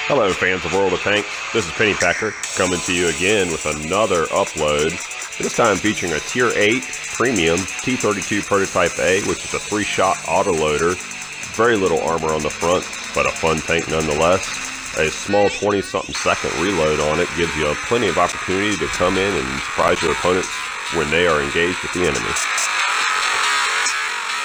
Hello, fans of World of Tanks. This is Penny Packer coming to you again with another upload. This time featuring a Tier 8 Premium T-32 Prototype A, which is a 3-shot autoloader. Very little armor on the front, but a fun tank nonetheless. A small 20-something second reload on it gives you plenty of opportunity to come in and surprise your opponents when they are engaged with the enemy.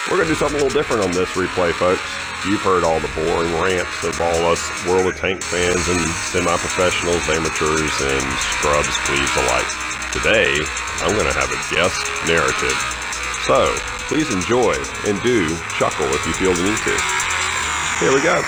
We're going to do something a little different on this replay, folks. You've heard all the boring rants of all us World of Tank fans and semi-professionals, amateurs, and scrubs plebes alike. Today, I'm going to have a guest narrative. So, please enjoy and do chuckle if you feel the need to. Here we go.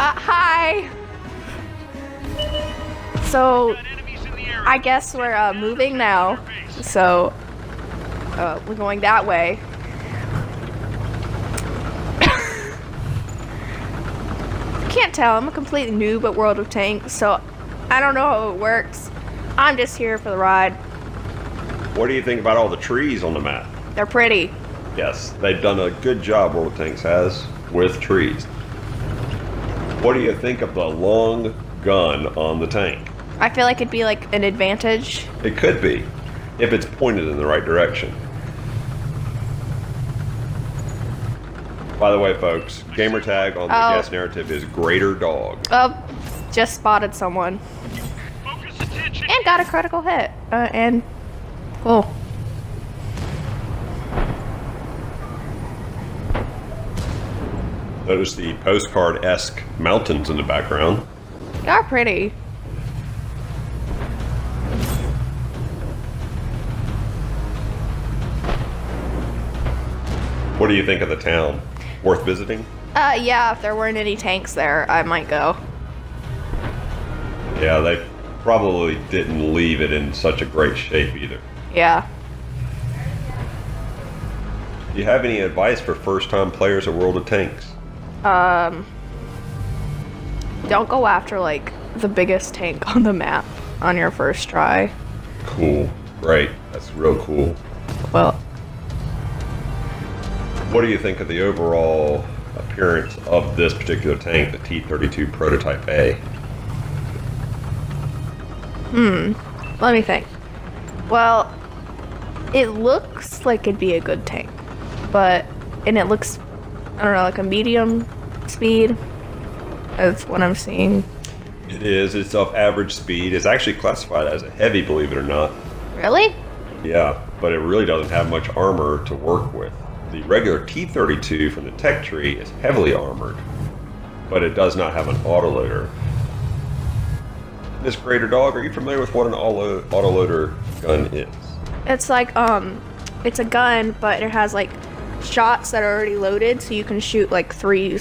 Hi! So, I guess we're moving now, so we're going that way. Can't tell, I'm a complete noob at World of Tanks, so I don't know how it works. I'm just here for the ride. What do you think about all the trees on the map? They're pretty. Yes, they've done a good job, World of Tanks has, with trees. What do you think of the long gun on the tank? I feel like it'd be like an advantage. It could be, if it's pointed in the right direction. By the way, folks, gamer tag on the guest narrative is Greater Dog. Oh, just spotted someone. And got a critical hit. And cool. Notice the postcard-esque mountains in the background. They are pretty. What do you think of the town? Worth visiting? Yeah, if there weren't any tanks there, I might go. Yeah, they probably didn't leave it in such a great shape either. Yeah. Do you have any advice for first-time players of World of Tanks? Don't go after, like, the biggest tank on the map on your first try. Cool. Great. That's real cool. Well, what do you think of the overall appearance of this particular tank, the T-32 Prototype A? let me think. Well, it looks like it'd be a good tank, and it looks, I don't know, like a medium speed. That's what I'm seeing. It is. It's of average speed. It's actually classified as a heavy, believe it or not. Really? Yeah, but it really doesn't have much armor to work with. The regular T-32 from the tech tree is heavily armored, but it does not have an autoloader. Miss Greater Dog, are you familiar with what an autoloader gun is? It's like, it's a gun, but it has, like, shots that are already loaded, so you can shoot, like, three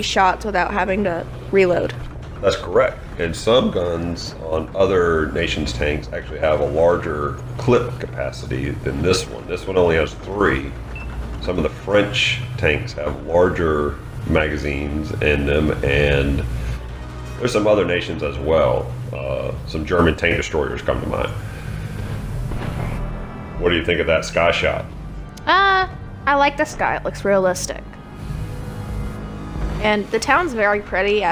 shots without having to reload. That's correct. And some guns on other nations' tanks actually have a larger clip capacity than this one. This one only has 3. Some of the French tanks have larger magazines in them, and there's some other nations as well. Some German tank destroyers come to mind. What do you think of that sky shot? I like the sky. It looks realistic. And the town's very pretty.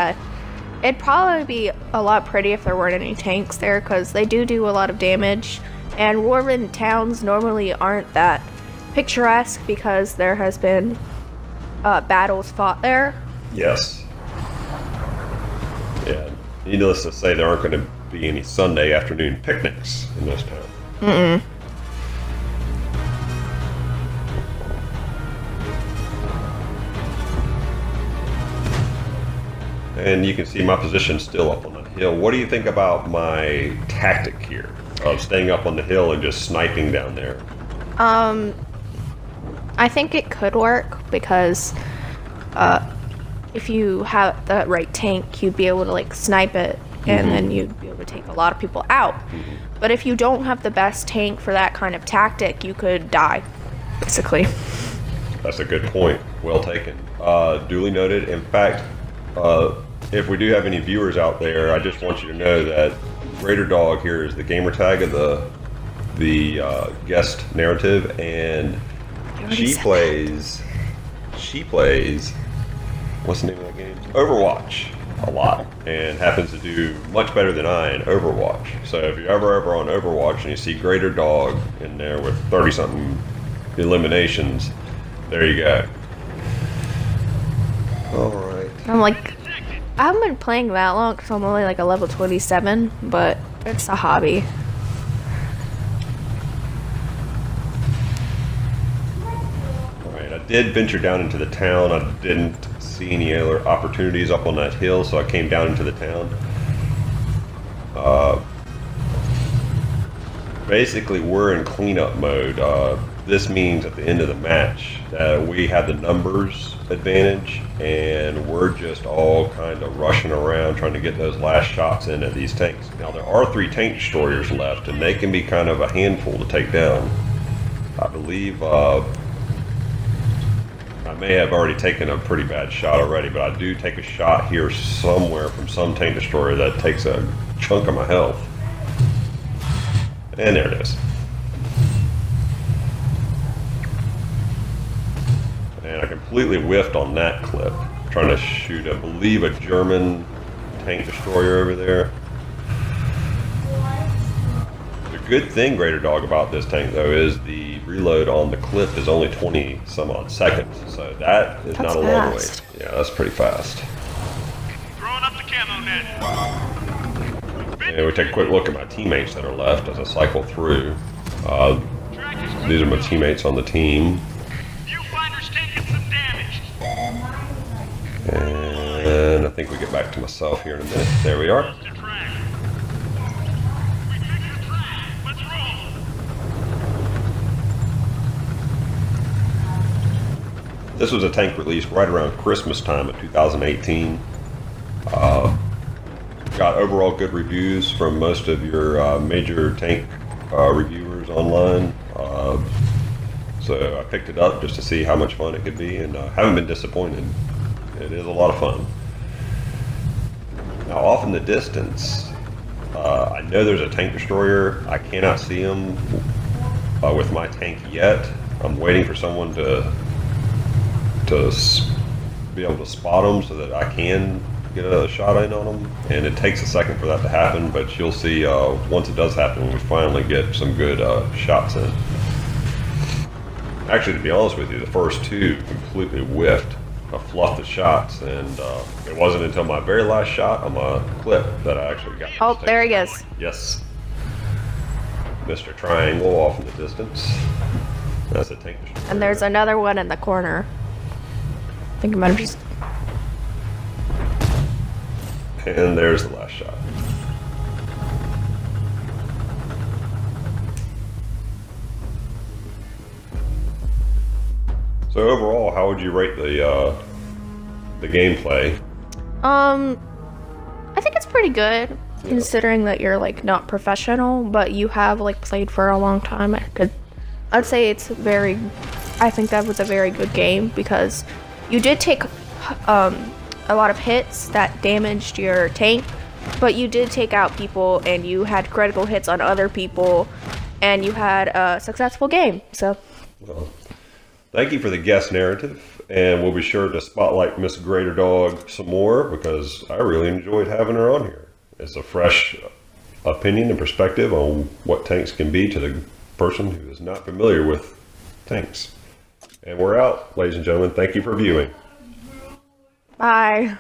It'd probably be a lot pretty if there weren't any tanks there, because they do a lot of damage. And warren towns normally aren't that picturesque because there has been battles fought there. Yes. Yeah. Needless to say, there aren't going to be any Sunday afternoon picnics in this town. Mm-mm. And you can see my position still up on the hill. What do you think about my tactic here of staying up on the hill and just sniping down there? I think it could work because if you have the right tank, you'd be able to like snipe it, and then you'd be able to take a lot of people out. But if you don't have the best tank for that kind of tactic, you could die, basically. That's a good point. Well taken. Duly noted. In fact, if we do have any viewers out there, I just want you to know that Greater Dog here is the gamer tag of the guest narrative, and she plays what's the name of that game? Overwatch a lot, and happens to do much better than I in Overwatch. So if you're ever on Overwatch and you see Greater Dog in there with 30-something eliminations, there you go. All right. I'm like, I haven't been playing that long because I'm only like a level 27, but it's a hobby. All right, I did venture down into the town. I didn't see any other opportunities up on that hill, so I came down into the town. Basically, we're in cleanup mode. This means at the end of the match that we have the numbers advantage, and we're just all kind of rushing around trying to get those last shots in at these tanks. Now, there are 3 tank destroyers left, and they can be kind of a handful to take down. I believe I may have already taken a pretty bad shot already, but I do take a shot here somewhere from some tank destroyer that takes a chunk of my health. And there it is. And I completely whiffed on that clip, trying to shoot, I believe, a German tank destroyer over there. The good thing, Greater Dog, about this tank, though, is the reload on the clip is only 20 some odd seconds, so that is not a long wait. Yeah, that's pretty fast. Throwing up the camo net. And we take a quick look at my teammates that are left as I cycle through. These are my teammates on the team. Viewfinder's taking some damage. And I think we get back to myself here in a minute. There we are. To track. We fixed the track. Let's roll. This was a tank released right around Christmas time of 2018. Got overall good reviews from most of your major tank reviewers online. So I picked it up just to see how much fun it could be, and haven't been disappointed. It is a lot of fun. Now, off in the distance, I know there's a tank destroyer. I cannot see him with my tank yet. I'm waiting for someone to be able to spot them so that I can get a shot in on them. And it takes a second for that to happen, but you'll see once it does happen, we finally get some good shots in. Actually, to be honest with you, the first 2 completely whiffed. I fluffed the shots, and it wasn't until my very last shot on my clip that I actually got. Oh, there he is. Yes. Mr. Triangle off in the distance. That's a tank destroyer. And there's another one in the corner. I think I'm gonna just. And there's the last shot. So overall, how would you rate the gameplay? I think it's pretty good, considering that you're like not professional, but you have like played for a long time. I'd say it's I think that was a very good game because you did take a lot of hits that damaged your tank, but you did take out people and you had critical hits on other people, and you had a successful game. So, Well, thank you for the guest narrative, and we'll be sure to spotlight Miss Greater Dog some more because I really enjoyed having her on here. It's a fresh opinion and perspective on what tanks can be to the person who is not familiar with tanks. And we're out, ladies and gentlemen. Thank you for viewing. bye.